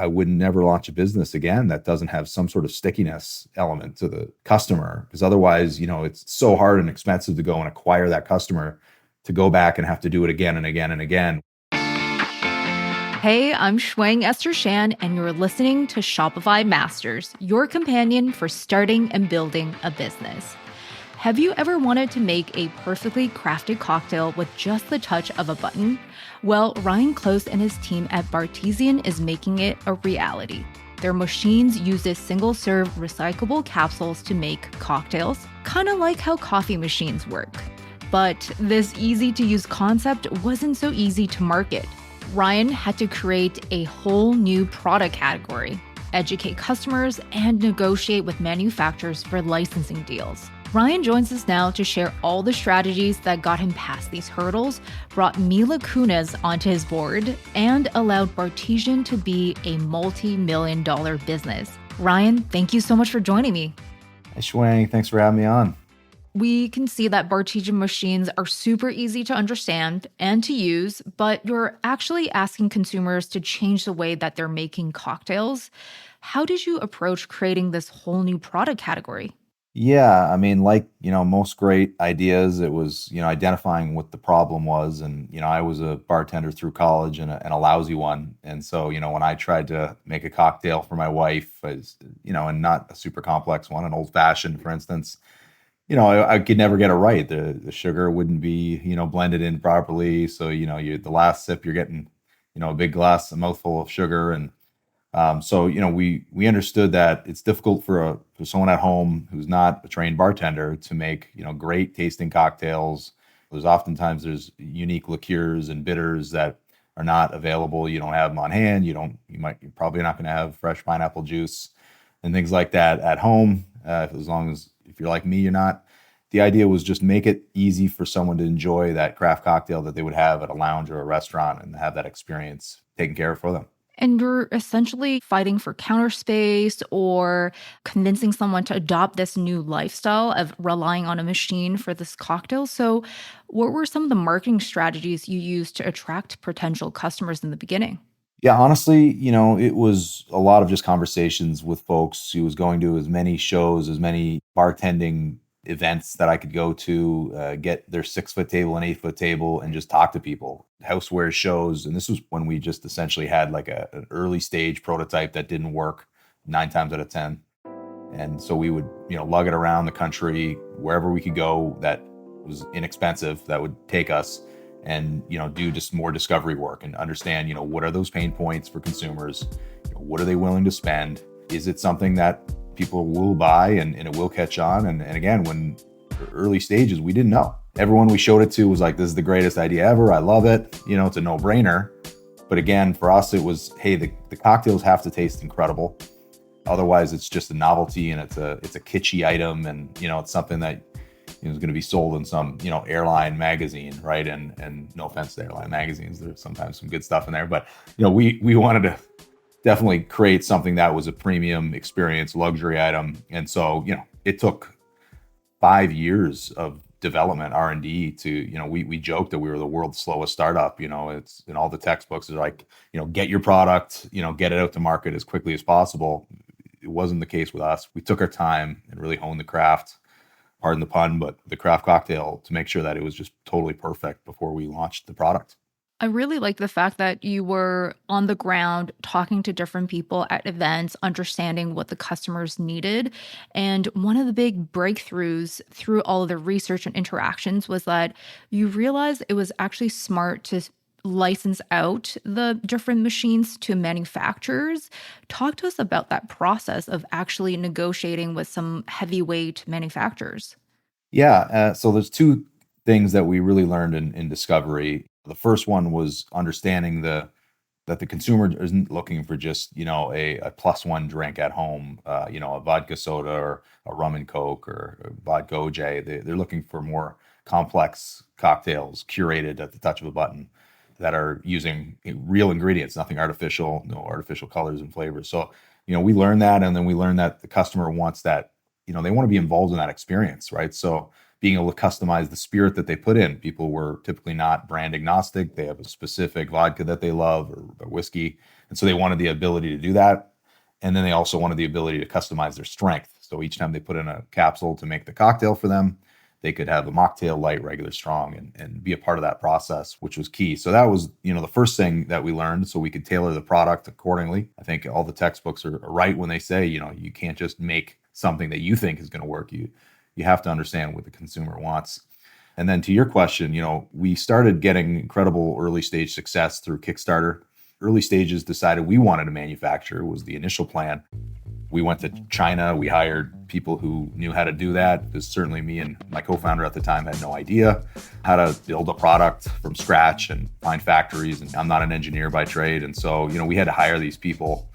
I would never launch a business again that doesn't have some sort of stickiness element to the customer. Because otherwise, it's so hard and expensive to go and acquire that customer to go back and have to do it again and again and again. Hey, I'm Shuang Esther Shan, and you're listening to Shopify Masters, your companion for starting and building a business. Have you ever wanted to make a perfectly crafted cocktail with just the touch of a button? Well, Ryan Close and his team at Bartesian is making it a reality. Their machines use single-serve recyclable capsules to make cocktails, kind of like how coffee machines work. But this easy-to-use concept wasn't so easy to market. Ryan had to create a whole new product category, educate customers, and negotiate with manufacturers for licensing deals. Ryan joins us now to share all the strategies that got him past these hurdles, brought Mila Kunis onto his board, and allowed Bartesian to be a multi-million-dollar business. Ryan, thank you so much for joining me. Hey, Shuang, thanks for having me on. We can see that Bartesian machines are super easy to understand and to use, but you're actually asking consumers to change the way that they're making cocktails. How did you approach creating this whole new product category? Yeah, I mean, like, most great ideas, it was, identifying what the problem was. And, I was a bartender through college and a lousy one. And so, when I tried to make a cocktail for my wife, and not a super complex one, an old fashioned, for instance, I could never get it right. The sugar wouldn't be, blended in properly. So, the last sip, you're getting, a big glass, a mouthful of sugar. And so, we understood that it's difficult for someone at home who's not a trained bartender to make, great tasting cocktails. There's unique liqueurs and bitters that are not available. You don't have them on hand. You're probably not going to have fresh pineapple juice and things like that at home. As long as, if you're like me, you're not. The idea was just make it easy for someone to enjoy that craft cocktail that they would have at a lounge or a restaurant and have that experience taken care of for them. And you're essentially fighting for counter space or convincing someone to adopt this new lifestyle of relying on a machine for this cocktail. So, what were some of the marketing strategies you used to attract potential customers in the beginning? Yeah, honestly, it was a lot of just conversations with folks who was going to as many shows, as many bartending events that I could go to, get their 6 foot table and 8 foot table and just talk to people, houseware shows. And this was when we just essentially had like an early stage prototype that didn't work 9 times out of 10. And so we would, lug it around the country, wherever we could go that was inexpensive, that would take us and, do just more discovery work and understand, what are those pain points for consumers? What are they willing to spend? Is it something that people will buy and it will catch on? And again, when early stages, we didn't know. Everyone we showed it to was like, this is the greatest idea ever. I love it. It's a no brainer. But again, for us, it was, hey, the cocktails have to taste incredible. Otherwise, it's just a novelty and it's a kitschy item. And, it's something that is going to be sold in some, airline magazine, right? And no offense to airline magazines, there's sometimes some good stuff in there. But, we wanted to definitely create something that was a premium experience, luxury item. And so, it took 5 years of development R&D to, we joked that we were the world's slowest startup. It's in all the textbooks is like, get your product, get it out to market as quickly as possible. It wasn't the case with us. We took our time and really honed the craft, pardon the pun, but the craft cocktail to make sure that it was just totally perfect before we launched the product. I really like the fact that you were on the ground talking to different people at events, understanding what the customers needed. And one of the big breakthroughs through all of the research and interactions was that you realized it was actually smart to license out the different machines to manufacturers. Talk to us about that process of actually negotiating with some heavyweight manufacturers. Yeah. So there's two things that we really learned in discovery. The first one was understanding that the consumer isn't looking for just, a plus one drink at home, a vodka soda or a rum and coke or a vodka OJ. They're looking for more complex cocktails curated at the touch of a button that are using real ingredients, nothing artificial, no artificial colors and flavors. So, we learned that, and then we learned that the customer wants that they want to be involved in that experience, right? So being able to customize the spirit that they put in. People were typically not brand agnostic. They have a specific vodka that they love or whiskey. And so they wanted the ability to do that. And then they also wanted the ability to customize their strength. So each time they put in a capsule to make the cocktail for them, they could have a mocktail, light, regular, strong, and be a part of that process, which was key. So that was, the first thing that we learned, so we could tailor the product accordingly. I think all the textbooks are right when they say, you can't just make something that you think is going to work. You have to understand what the consumer wants. And then to your question, we started getting incredible early stage success through Kickstarter. Early stages decided we wanted to manufacture was the initial plan. We went to China. We hired people who knew how to do that, because certainly me and my co-founder at the time had no idea how to build a product from scratch and find factories. And I'm not an engineer by trade. And so, we had to hire these people.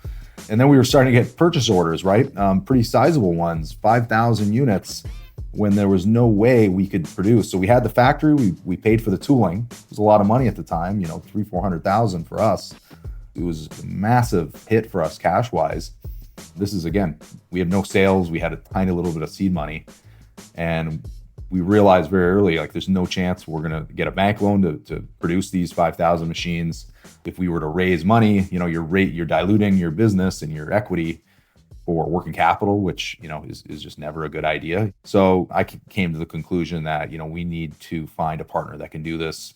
And then we were starting to get purchase orders, right? Pretty sizable ones, 5,000 units, when there was no way we could produce. So we had the factory, we paid for the tooling. It was a lot of money at the time, 300,000-400,000 for us. It was a massive hit for us cash wise. This is, again, we had no sales. We had a tiny little bit of seed money. And we realized very early, like, there's no chance we're going to get a bank loan to produce these 5,000 machines. If we were to raise money, you're diluting your business and your equity for working capital, which, is just never a good idea. So I came to the conclusion that, we need to find a partner that can do this,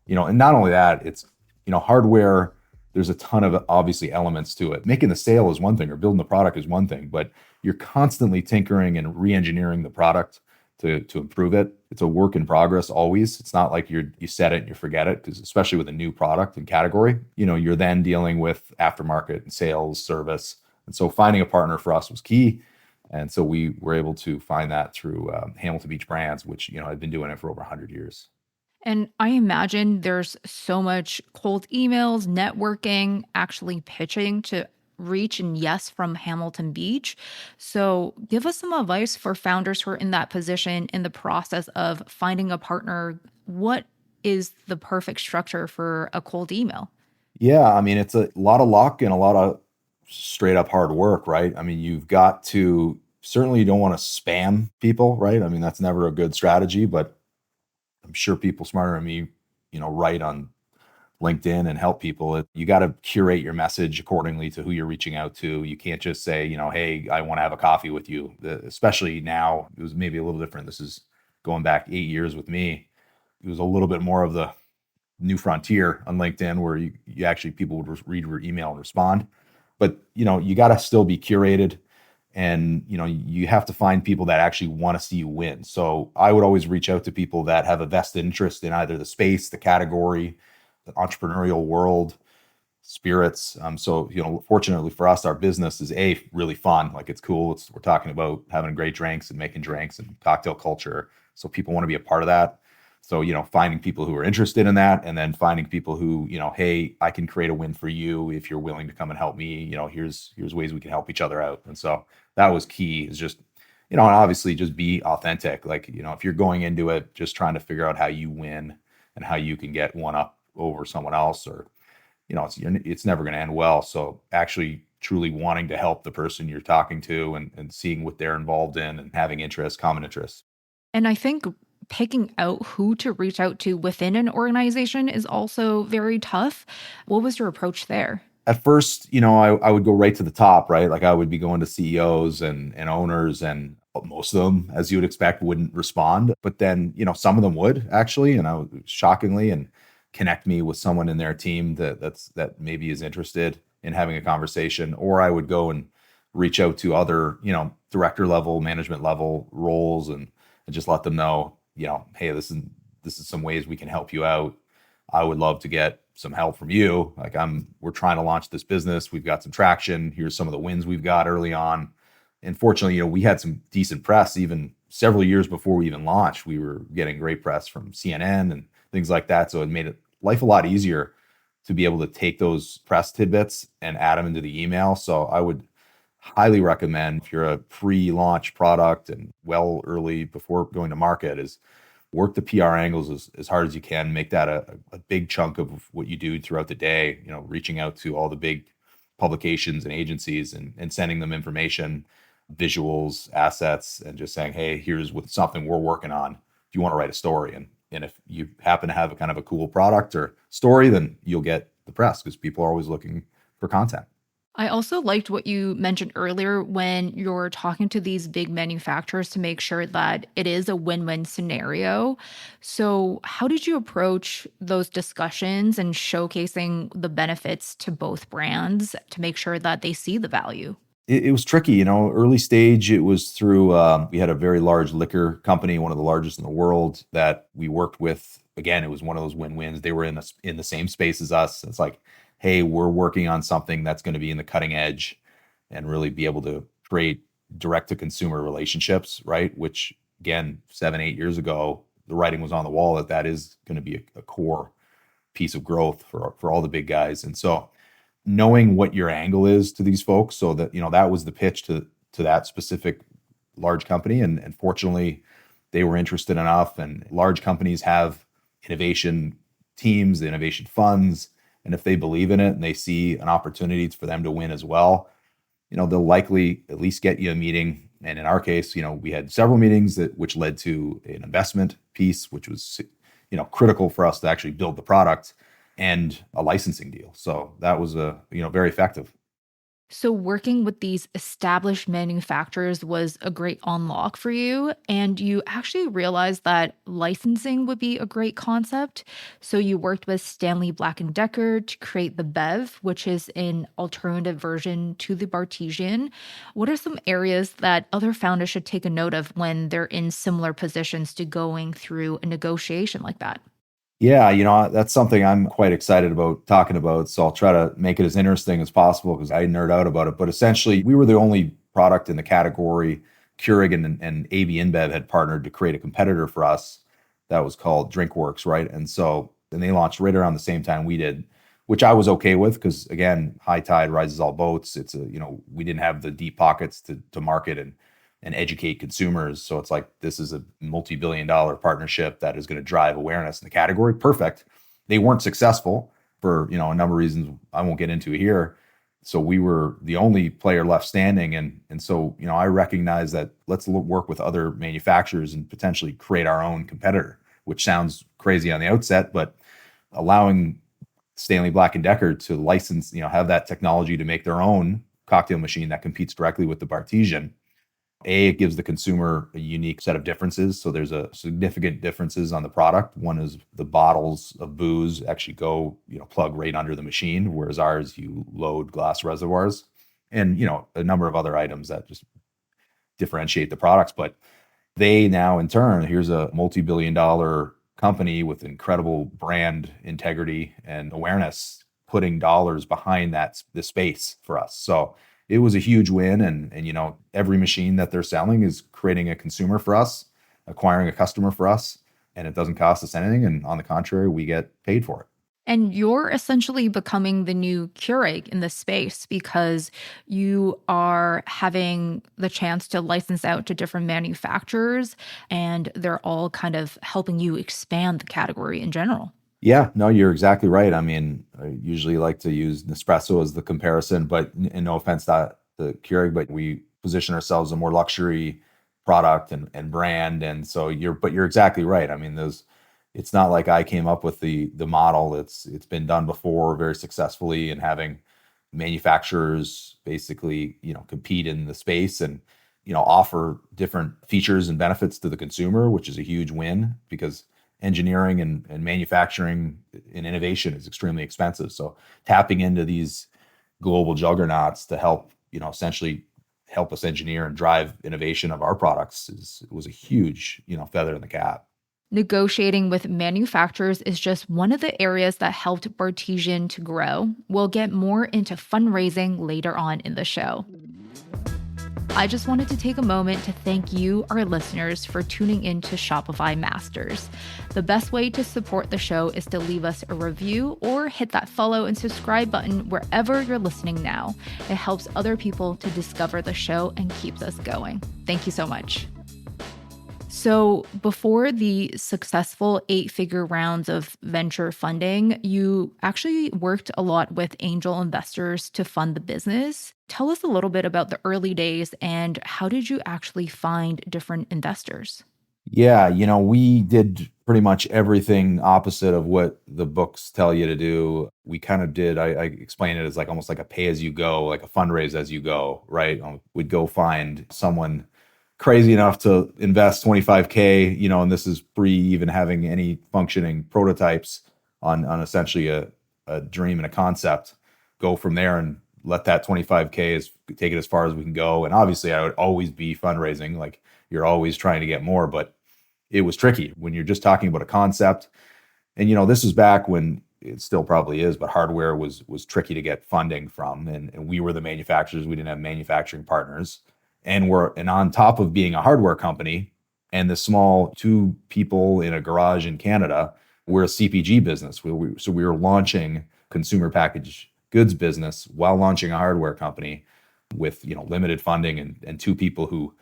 and not only that, it's, hardware. There's a ton of obviously elements to it. Making the sale is one thing, or building the product is one thing, but you're constantly tinkering and re-engineering the product to improve it. It's a work in progress always. It's not like you set it and you forget it, because especially with a new product and category, you're then dealing with aftermarket and sales, service. And so finding a partner for us was key. And so we were able to find that through Hamilton Beach Brands, which, had been doing it for over 100 years. And I imagine there's so much cold emails, networking, actually pitching to reach and yes from Hamilton Beach. So give us some advice for founders who are in that position in the process of finding a partner. What is the perfect structure for a cold email? Yeah, I mean, it's a lot of luck and a lot of straight up hard work, right? I mean, you've got to certainly, you don't want to spam people, right? I mean, that's never a good strategy, but I'm sure people smarter than me, write on LinkedIn and help people. You got to curate your message accordingly to who you're reaching out to. You can't just say, hey, I want to have a coffee with you. Especially now, it was maybe a little different. This is going back 8 years with me. It was a little bit more of the new frontier on LinkedIn, where you actually, people would read your email and respond. But, you got to still be curated. And, you have to find people that actually want to see you win. So I would always reach out to people that have a vested interest in either the space, the category, the entrepreneurial world, spirits. So, fortunately for us, our business is really fun. Like, it's cool. We're talking about having great drinks and making drinks and cocktail culture. So people want to be a part of that. So, finding people who are interested in that, and then finding people who, hey, I can create a win for you if you're willing to come and help me. Here's ways we can help each other out. And so that was key, is just, and obviously just be authentic. Like, if you're going into it just trying to figure out how you win and how you can get one up over someone else, or, it's never going to end well. So actually truly wanting to help the person you're talking to, and seeing what they're involved in, and having interests, common interests. And I think picking out who to reach out to within an organization is also very tough. What was your approach there? At first, I would go right to the top, right? Like, I would be going to CEOs and owners, and most of them, as you would expect, wouldn't respond. But then, some of them would actually, and I would, shockingly, and connect me with someone in their team that maybe is interested in having a conversation. Or I would go and reach out to other, director level, management level roles, and just let them know, hey, this is some ways we can help you out. I would love to get some help from you. Like, we're trying to launch this business. We've got some traction. Here's some of the wins we've got early on. And fortunately, we had some decent press even several years before we even launched. We were getting great press from CNN and things like that. So it made life a lot easier to be able to take those press tidbits and add them into the email. So I would highly recommend, if you're a pre-launch product and early before going to market, is work the PR angles as hard as you can. Make that a big chunk of what you do throughout the day, reaching out to all the big publications and agencies, and sending them information. visuals, assets, and just saying, hey, here's what something we're working on. If you want to write a story, and if you happen to have a kind of a cool product or story, then you'll get the press because people are always looking for content. I also liked what you mentioned earlier when you're talking to these big manufacturers to make sure that it is a win win scenario. So, how did you approach those discussions and showcasing the benefits to both brands to make sure that they see the value? It was tricky, early stage. It was through, we had a very large liquor company, one of the largest in the world, that we worked with. Again, it was one of those win-wins. They were in the same space as us. It's like, hey, we're working on something that's going to be in the cutting edge and really be able to create direct to consumer relationships, right? Which again, 7, 8 years ago, the writing was on the wall that that is going to be a core piece of growth for all the big guys. And so knowing what your angle is to these folks, so that that was the pitch to that specific large company, and fortunately they were interested enough. And large companies have innovation teams, innovation funds, and if they believe in it and they see an opportunity for them to win as well, they'll likely at least get you a meeting. And in our case, we had several meetings which led to an investment piece, which was critical for us to actually build the product, and a licensing deal. So that was very effective. So, working with these established manufacturers was a great unlock for you. And you actually realized that licensing would be a great concept. So, you worked with Stanley Black and Decker to create the BEV, which is an alternative version to the Bartesian. What are some areas that other founders should take a note of when they're in similar positions to going through a negotiation like that? Yeah, that's something I'm quite excited about talking about. So I'll try to make it as interesting as possible because I nerd out about it. But essentially, we were the only product in the category. Keurig and AB InBev had partnered to create a competitor for us that was called DrinkWorks, right? And they launched right around the same time we did, which I was okay with because again, high tide rises all boats. We didn't have the deep pockets to market and educate consumers. So it's like, this is a multi-billion-dollar partnership that is going to drive awareness in the category. Perfect. They weren't successful for, a number of reasons I won't get into here. So we were the only player left standing. And so, I recognize that let's work with other manufacturers and potentially create our own competitor, which sounds crazy on the outset, but allowing Stanley Black and Decker to license, have that technology to make their own cocktail machine that competes directly with the Bartesian. It gives the consumer a unique set of differences. So there's a significant differences on the product. One is the bottles of booze actually go, plug right under the machine, whereas ours, you load glass reservoirs, and, a number of other items that just differentiate the products. But they now, in turn, here's a multi-billion-dollar company with incredible brand integrity and awareness, putting dollars behind the space for us. So it was a huge win. And every machine that they're selling is creating a consumer for us, acquiring a customer for us, and it doesn't cost us anything. And on the contrary, we get paid for it. And you're essentially becoming the new Keurig in the space because you are having the chance to license out to different manufacturers, and they're all kind of helping you expand the category in general. Yeah, no, you're exactly right. I mean, I usually like to use Nespresso as the comparison, but and no offense to the Keurig, but we position ourselves a more luxury product and brand. And so you're exactly right. I mean, it's not like I came up with the model. It's been done before very successfully, and having manufacturers basically, compete in the space and, offer different features and benefits to the consumer, which is a huge win because engineering and manufacturing and innovation is extremely expensive. So tapping into these global juggernauts to help, essentially help us engineer and drive innovation of our products was a huge, feather in the cap. Negotiating with manufacturers is just one of the areas that helped Bartesian to grow. We'll get more into fundraising later on in the show. I just wanted to take a moment to thank you, our listeners, for tuning in to Shopify Masters. The best way to support the show is to leave us a review or hit that follow and subscribe button wherever you're listening now. It helps other people to discover the show and keeps us going. Thank you so much. So, before the successful 8-figure rounds of venture funding, you actually worked a lot with angel investors to fund the business. Tell us a little bit about the early days and how did you actually find different investors? Yeah, we did pretty much everything opposite of what the books tell you to do. We kind of did, I explain it as like almost like a pay as you go, like a fundraise as you go, right? We'd go find someone crazy enough to invest 25K, and this is pre even having any functioning prototypes on essentially a dream and a concept. Go from there and let that 25K take it as far as we can go. And obviously I would always be fundraising, like you're always trying to get more, but it was tricky when you're just talking about a concept. And this was back when it still probably is, but hardware was tricky to get funding from. And we were the manufacturers. We didn't have manufacturing partners. And on top of being a hardware company and the small two people in a garage in Canada, we're a CPG business. So we were launching consumer packaged goods business while launching a hardware company with limited funding and two people who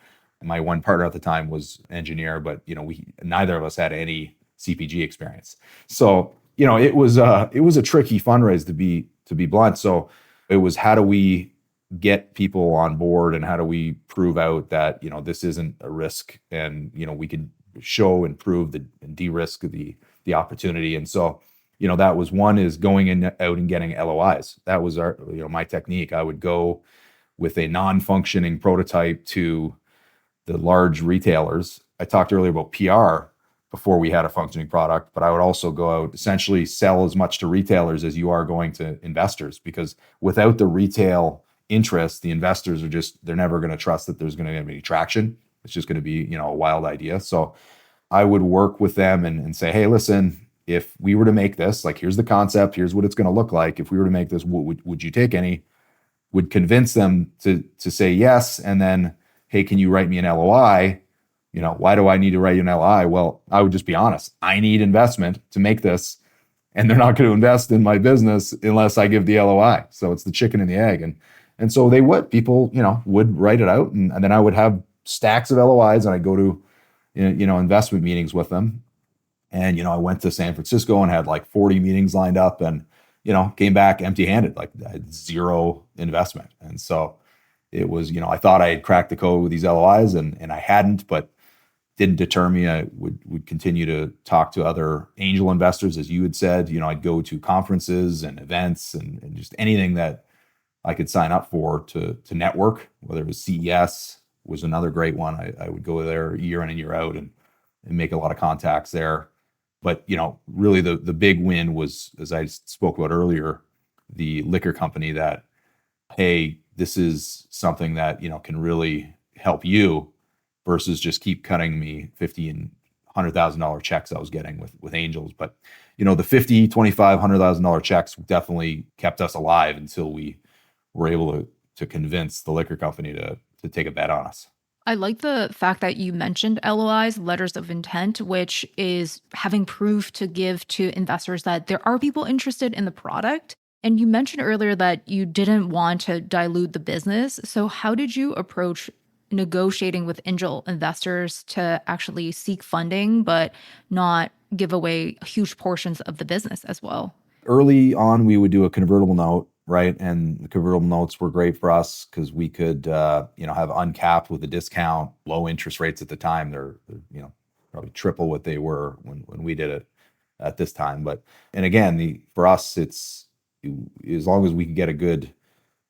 my one partner at the time was an engineer, but we neither of us had any CPG experience. So it was a tricky fundraise to be blunt. So it was, how do we get people on board and how do we prove out that this isn't a risk, and we can show and prove and de-risk the opportunity. And so that was one, is going in out and getting LOIs. That was our my technique. I would go with a non-functioning prototype to the large retailers. I talked earlier about PR before we had a functioning product, but I would also go out, essentially sell as much to retailers as you are going to investors, because without the retail interest, the investors they're never going to trust that there's going to be any traction. It's just going to be, a wild idea. So I would work with them and say, hey, listen, if we were to make this, like, here's the concept, here's what it's going to look like. If we were to make this, would you take any? Would convince them to say yes. And then, hey, can you write me an LOI? Why do I need to write you an LOI? Well, I would just be honest. I need investment to make this, and they're not going to invest in my business unless I give the LOI. So it's the chicken and the egg. And so people, would write it out. And then I would have stacks of LOIs, and I'd go to, investment meetings with them. And, I went to San Francisco and had like 40 meetings lined up, and, came back empty handed, like I had zero investment. And so it was, I thought I had cracked the code with these LOIs, and I hadn't, but didn't deter me. I would continue to talk to other angel investors, as you had said. I'd go to conferences and events and just anything that I could sign up for to network, whether it was CES was another great one. I would go there year in and year out and make a lot of contacts there. But really the big win was, as I spoke about earlier, the liquor company that, hey, this is something that can really help you, versus just keep cutting me $50 and $100,000 checks I was getting with angels. But the 50, 25, $100,000 checks definitely kept us alive until we were able to convince the liquor company to take a bet on us. I like the fact that you mentioned LOIs, letters of intent, which is having proof to give to investors that there are people interested in the product. And you mentioned earlier that you didn't want to dilute the business. So, how did you approach negotiating with angel investors to actually seek funding, but not give away huge portions of the business as well? Early on, we would do a convertible note, right? And the convertible notes were great for us because we could, have uncapped with a discount, low interest rates at the time. They're probably triple what they were when we did it at this time. But, and again, for us, it's as long as we can get a good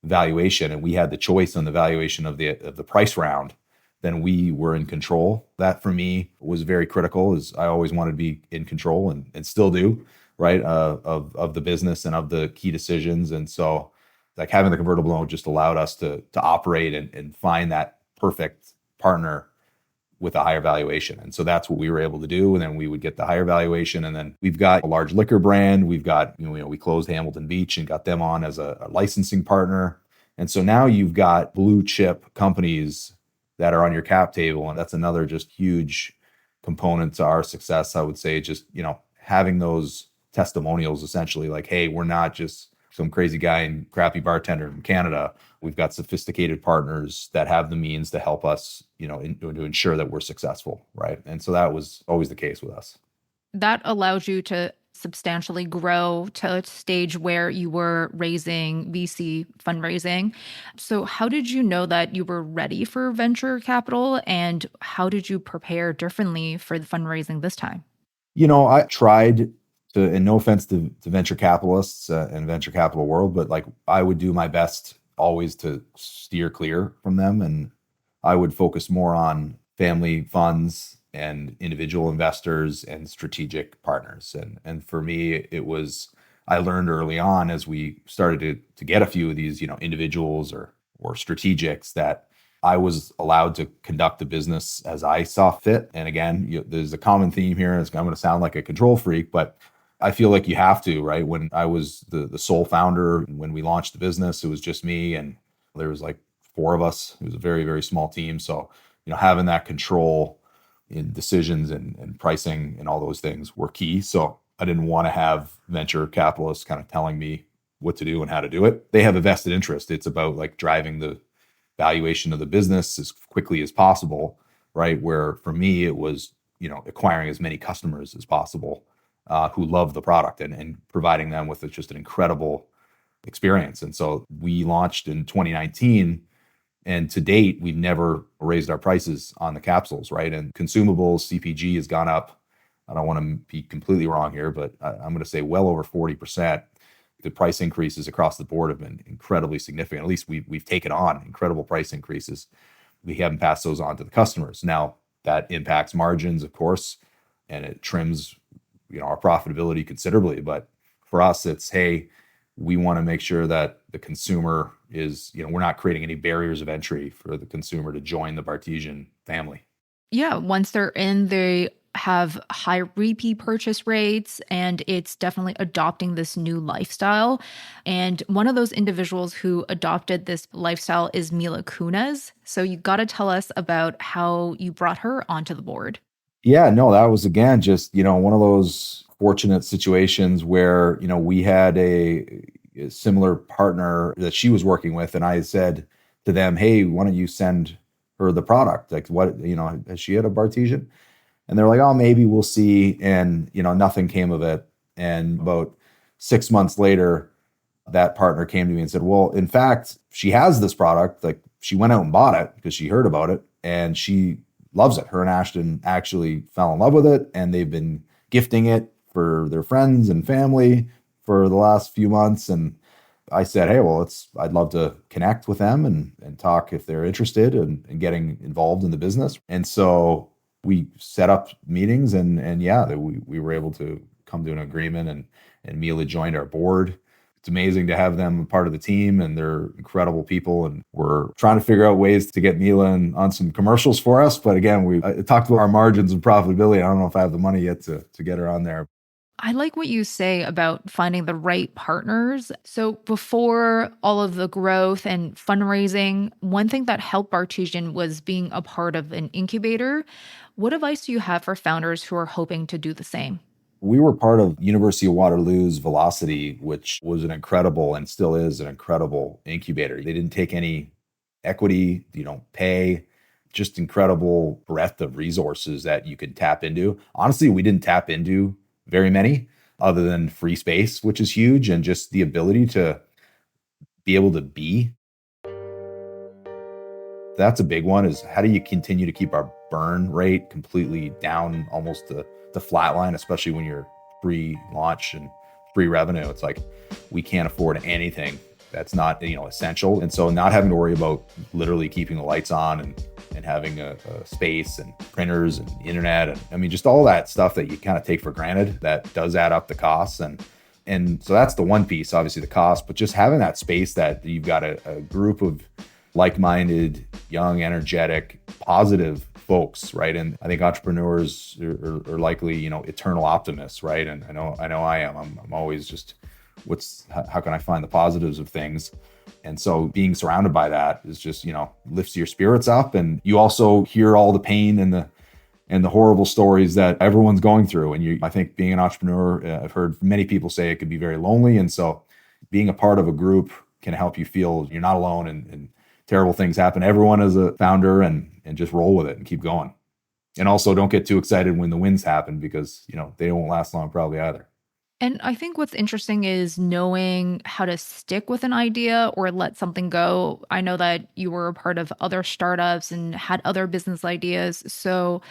valuation, and we had the choice on the valuation of the price round, then we were in control. That for me was very critical, as I always wanted to be in control and still do, right? Of the business and of the key decisions. And so like having the convertible loan just allowed us to operate and find that perfect partner with a higher valuation. And so that's what we were able to do. And then we would get the higher valuation. And then we've got a large liquor brand. We've got, we closed Hamilton Beach and got them on as a licensing partner. And so now you've got blue chip companies that are on your cap table. And that's another just huge component to our success. I would say just, having those testimonials, essentially like, hey, we're not just some crazy guy and crappy bartender from Canada. We've got sophisticated partners that have the means to help us, to ensure that we're successful, right? And so that was always the case with us. That allowed you to substantially grow to a stage where you were raising VC fundraising. So, how did you know that you were ready for venture capital, and how did you prepare differently for the fundraising this time? I tried to, and no offense to venture capitalists and venture capital world, but like I would do my best always to steer clear from them. And I would focus more on family funds and individual investors and strategic partners. And for me, it was, I learned early on as we started to get a few of these, individuals or strategics, that I was allowed to conduct the business as I saw fit. And again, there's a common theme here. And I'm going to sound like a control freak, but I feel like you have to, right? When I was the sole founder, when we launched the business, it was just me, and there was like four of us. It was a very, very small team. So, having that control in decisions and pricing and all those things were key. So I didn't want to have venture capitalists kind of telling me what to do and how to do it. They have a vested interest. It's about like driving the valuation of the business as quickly as possible, right? Where for me, it was, acquiring as many customers as possible who love the product and providing them with just an incredible experience. And so we launched in 2019. And to date, we've never raised our prices on the capsules, right? And consumables, CPG has gone up. I don't want to be completely wrong here, but I'm going to say well over 40%. The price increases across the board have been incredibly significant. At least we've taken on incredible price increases. We haven't passed those on to the customers. Now that impacts margins, of course, and it trims, our profitability considerably. But for us, it's, hey, we want to make sure that the consumer is, we're not creating any barriers of entry for the consumer to join the Bartesian family. Yeah, once they're in, they have high repeat purchase rates, and it's definitely adopting this new lifestyle. And one of those individuals who adopted this lifestyle is Mila Kunis. So you got to tell us about how you brought her onto the board. Yeah, no, that was again just, one of those fortunate situations where, we had a similar partner that she was working with. And I said to them, hey, why don't you send her the product? Like, what, has she had a Bartesian? And they're like, oh, maybe we'll see. And, nothing came of it. And about 6 months later, that partner came to me and said, well, in fact, she has this product. Like, she went out and bought it because she heard about it and she loves it. Her and Ashton actually fell in love with it, and they've been gifting it for their friends and family for the last few months. And I said, hey, well, I'd love to connect with them and talk if they're interested in getting involved in the business. And so we set up meetings, and yeah, we were able to come to an agreement, and Mila joined our board. It's amazing to have them part of the team, and they're incredible people. And we're trying to figure out ways to get Mila on some commercials for us. But again, I talked about our margins and profitability. I don't know if I have the money yet to get her on there. I like what you say about finding the right partners. So, before all of the growth and fundraising, one thing that helped Bartesian was being a part of an incubator. What advice do you have for founders who are hoping to do the same? We were part of University of Waterloo's Velocity, which was an incredible and still is an incredible incubator. They didn't take any equity, you don't pay, just incredible breadth of resources that you could tap into. Honestly, we didn't tap into very many other than free space, which is huge, and just the ability to be able to be. That's a big one, is how do you continue to keep our burn rate completely down, almost to flat line, especially when you're pre-launch and pre-revenue. It's like we can't afford anything that's not essential. And so not having to worry about literally keeping the lights on and having a space and printers and internet, and I mean just all that stuff that you kind of take for granted, that does add up the costs. And so that's the one piece, obviously the cost, but just having that space that you've got a group of like-minded, young, energetic, positive folks, right? And I think entrepreneurs are likely, eternal optimists, right? And I know I am. I'm always just, how can I find the positives of things? And so being surrounded by that is just, lifts your spirits up. And you also hear all the pain and the horrible stories that everyone's going through. And I think being an entrepreneur, I've heard many people say it could be very lonely. And so being a part of a group can help you feel you're not alone and terrible things happen. Everyone is a founder and just roll with it and keep going. And also don't get too excited when the wins happen because, they won't last long probably either. And I think what's interesting is knowing how to stick with an idea or let something go. I know that you were a part of other startups and had other business ideas. So,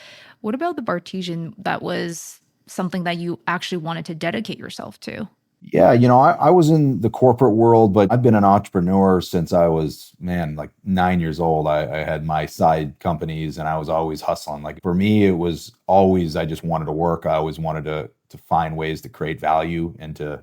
what about the Bartesian that was something that you actually wanted to dedicate yourself to? Yeah, I was in the corporate world, but I've been an entrepreneur since I was, man, like 9 years old. I had my side companies and I was always hustling. Like for me, it was always, I just wanted to work. I always wanted to find ways to create value and to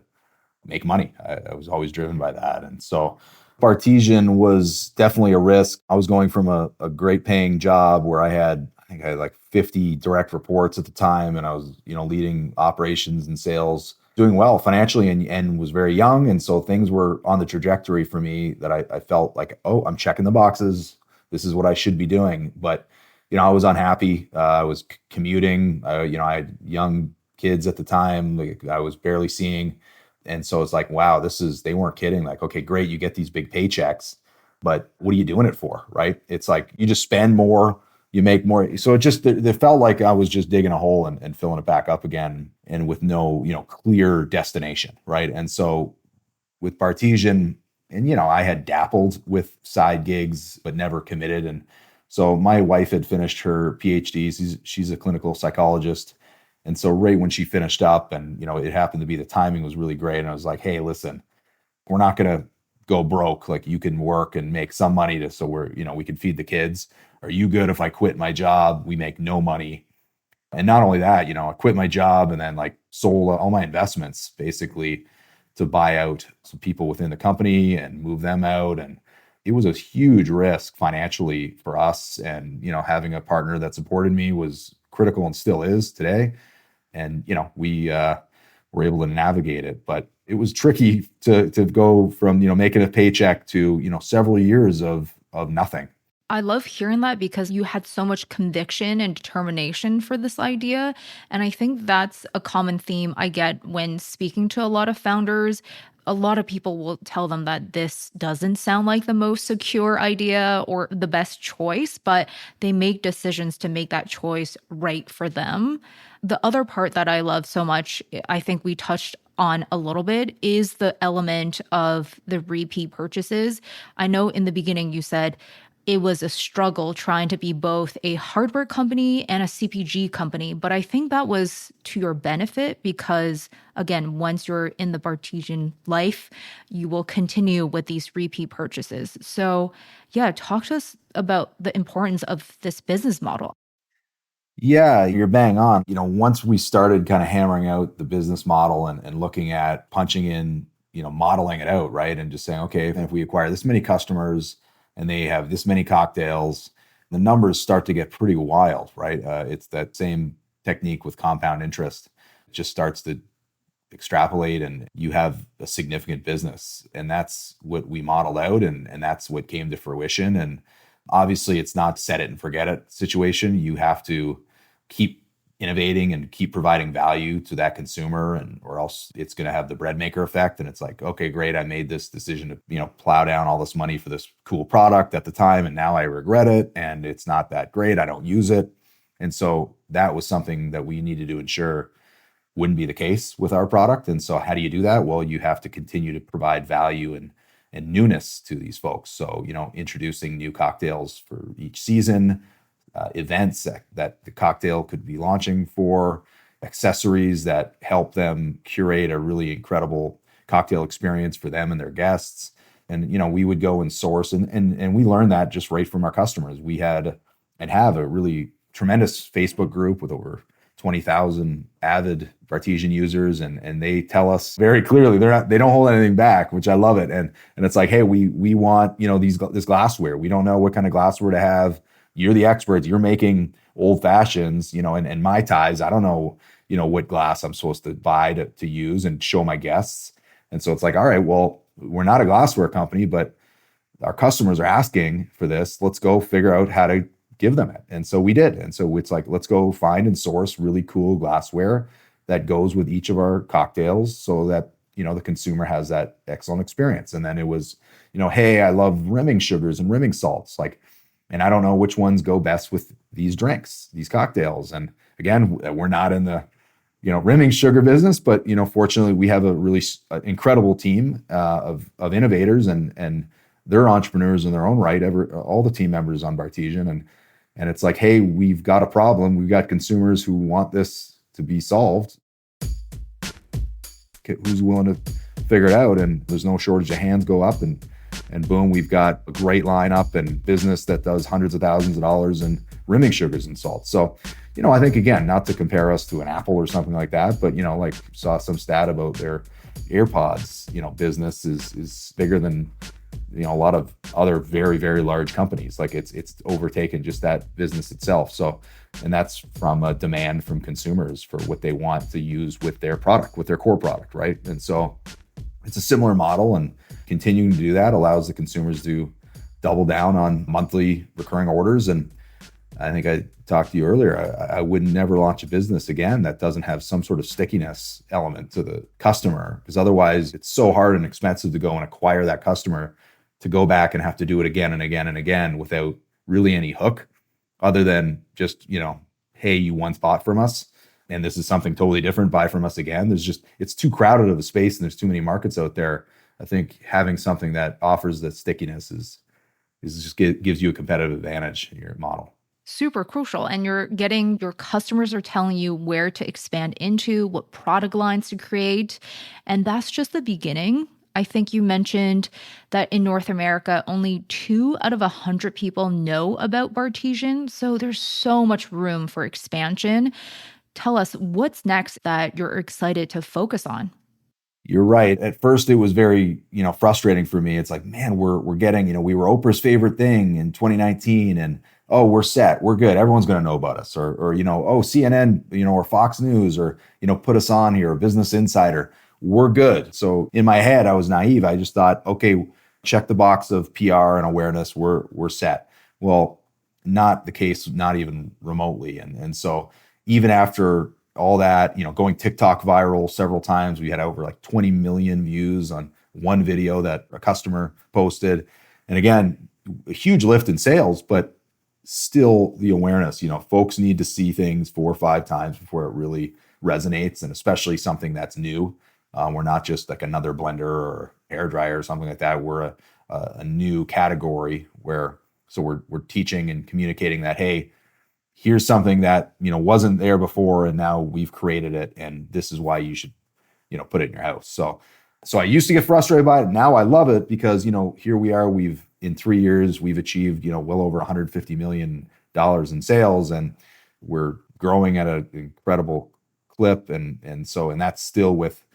make money. I was always driven by that. And so Bartesian was definitely a risk. I was going from a great paying job where I think I had like 50 direct reports at the time. And I was, leading operations and sales, doing well financially and was very young. And so things were on the trajectory for me that I felt like, oh, I'm checking the boxes. This is what I should be doing. But, I was unhappy. I was commuting. I had young kids at the time. Like, I was barely seeing. And so it's like, wow, they weren't kidding. Like, okay, great, you get these big paychecks, but what are you doing it for? Right. It's like you just spend more, you make more. So it felt like I was just digging a hole and filling it back up again and with no, clear destination. Right. And so with Bartesian, and, I had dabbled with side gigs, but never committed. And so my wife had finished her PhD. She's a clinical psychologist. And so right when she finished up and, it happened to be the timing was really great. And I was like, hey, listen, we're not going to go broke. Like you can work and make some money so we can feed the kids. Are you good if I quit my job? We make no money. And not only that, I quit my job and then like sold all my investments basically to buy out some people within the company and move them out. And it was a huge risk financially for us. And, having a partner that supported me was critical and still is today. And, we were able to navigate it, but it was tricky to go from, making a paycheck to, several years of nothing. I love hearing that because you had so much conviction and determination for this idea. And I think that's a common theme I get when speaking to a lot of founders. A lot of people will tell them that this doesn't sound like the most secure idea or the best choice, but they make decisions to make that choice right for them. The other part that I love so much, I think we touched on a little bit, is the element of the repeat purchases. I know in the beginning you said it was a struggle trying to be both a hardware company and a CPG company. But I think that was to your benefit because, again, once you're in the Bartesian life, you will continue with these repeat purchases. So, yeah, talk to us about the importance of this business model. Yeah, you're bang on. Once we started kind of hammering out the business model and looking at punching in, modeling it out, right? And just saying, okay, if we acquire this many customers and they have this many cocktails, the numbers start to get pretty wild, right? It's that same technique with compound interest. It just starts to extrapolate and you have a significant business. And that's what we modeled out and that's what came to fruition. And obviously it's not set it and forget it situation. You have to keep innovating and keep providing value to that consumer and or else it's going to have the bread maker effect. And it's like, okay, great. I made this decision to, plow down all this money for this cool product at the time. And now I regret it. And it's not that great. I don't use it. And so that was something that we needed to ensure wouldn't be the case with our product. And so how do you do that? Well, you have to continue to provide value and newness to these folks. So, introducing new cocktails for each season, events that the cocktail could be launching for, accessories that help them curate a really incredible cocktail experience for them and their guests. And, we would go and source and we learned that just right from our customers. We had and have a really tremendous Facebook group with over 20,000 avid Bartesian users, and they tell us very clearly they don't hold anything back, which I love it. And it's like, hey, we want this glassware. We don't know what kind of glassware to have. You're the experts. You're making old fashions, and Mai Tais. I don't know, what glass I'm supposed to buy to use and show my guests. And so it's like, all right, well, we're not a glassware company, but our customers are asking for this. Let's go figure out how to give them it. And so we did. And so it's like, let's go find and source really cool glassware that goes with each of our cocktails so that the consumer has that excellent experience. And then it was, hey, I love rimming sugars and rimming salts. Like, and I don't know which ones go best with these drinks, these cocktails. And again, we're not in the, rimming sugar business, but, fortunately we have a really incredible team of innovators, and they're entrepreneurs in their own right. All the team members on Bartesian, and it's like, hey, we've got a problem. We've got consumers who want this to be solved. Who's willing to figure it out? And there's no shortage of hands go up, and boom, we've got a great lineup and business that does hundreds of thousands of dollars in rimming sugars and salts. So, I think, again, not to compare us to an Apple or something like that, but, like, saw some stat about their AirPods, business is bigger than, a lot of other very, very large companies. Like, it's overtaken just that business itself. So, and that's from a demand from consumers for what they want to use with their product, with their core product, right? And so it's a similar model, and continuing to do that allows the consumers to double down on monthly recurring orders. And I think I talked to you earlier, I would never launch a business again that doesn't have some sort of stickiness element to the customer, because otherwise it's so hard and expensive to go and acquire that customer, to go back and have to do it again and again and again without really any hook other than just, hey, you once bought from us and this is something totally different, buy from us again. It's too crowded of a space and there's too many markets out there. I think having something that offers that stickiness is just gives you a competitive advantage in your model. Super crucial. And your customers are telling you where to expand into, what product lines to create. And that's just the beginning. I think you mentioned that in North America, only 2 out of 100 people know about Bartesian. So there's so much room for expansion. Tell us, what's next that you're excited to focus on? You're right. At first, it was very, frustrating for me. It's like, man, we're getting, we were Oprah's favorite thing in 2019, and oh, we're set, we're good. Everyone's going to know about us, or oh, CNN, or Fox News, or put us on here, or Business Insider. We're good. So in my head, I was naive. I just thought, okay, check the box of PR and awareness. We're set. Well, not the case, not even remotely. And so even after all that, going TikTok viral several times, we had over like 20 million views on one video that a customer posted. And again, a huge lift in sales, but still the awareness, folks need to see things 4 or 5 times before it really resonates. And especially something that's new. We're not just like another blender or hair dryer or something like that. We're a new category so we're teaching and communicating that, hey, here's something that, wasn't there before, and now we've created it, and this is why you should, put it in your house. So I used to get frustrated by it. Now I love it because, here we are, in 3 years, we've achieved, well over $150 million in sales, and we're growing at an incredible clip. And that's still with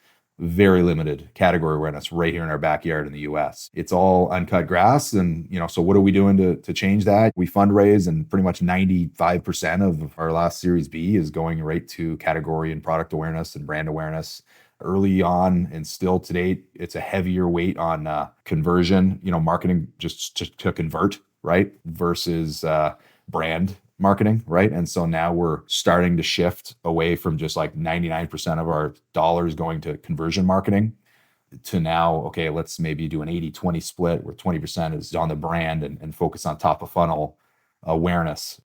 very limited category awareness right here in our backyard in the US. It's all uncut grass. And, so what are we doing to change that? We fundraise, and pretty much 95% of our last Series B is going right to category and product awareness and brand awareness. Early on, and still to date, it's a heavier weight on conversion, marketing just to convert, right? Versus brand marketing, right? And so now we're starting to shift away from just like 99% of our dollars going to conversion marketing to now, okay, let's maybe do an 80-20 split where 20% is on the brand and focus on top of funnel awareness.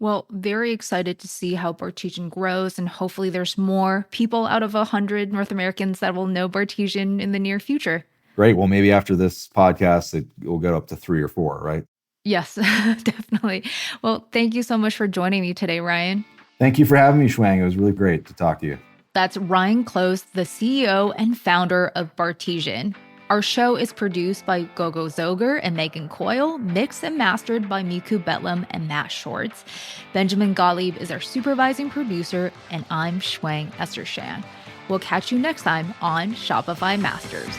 Well, very excited to see how Bartesian grows, and hopefully there's more people out of 100 North Americans that will know Bartesian in the near future. Great. Well, maybe after this podcast, it will get up to 3 or 4, right? Yes, definitely. Well, thank you so much for joining me today, Ryan. Thank you for having me, Shuang. It was really great to talk to you. That's Ryan Close, the CEO and founder of Bartesian. Our show is produced by Gogo Zoger and Megan Coyle, mixed and mastered by Miku Betlam and Matt Shorts. Benjamin Gottlieb is our supervising producer, and I'm Shuang Esther Shan. We'll catch you next time on Shopify Masters.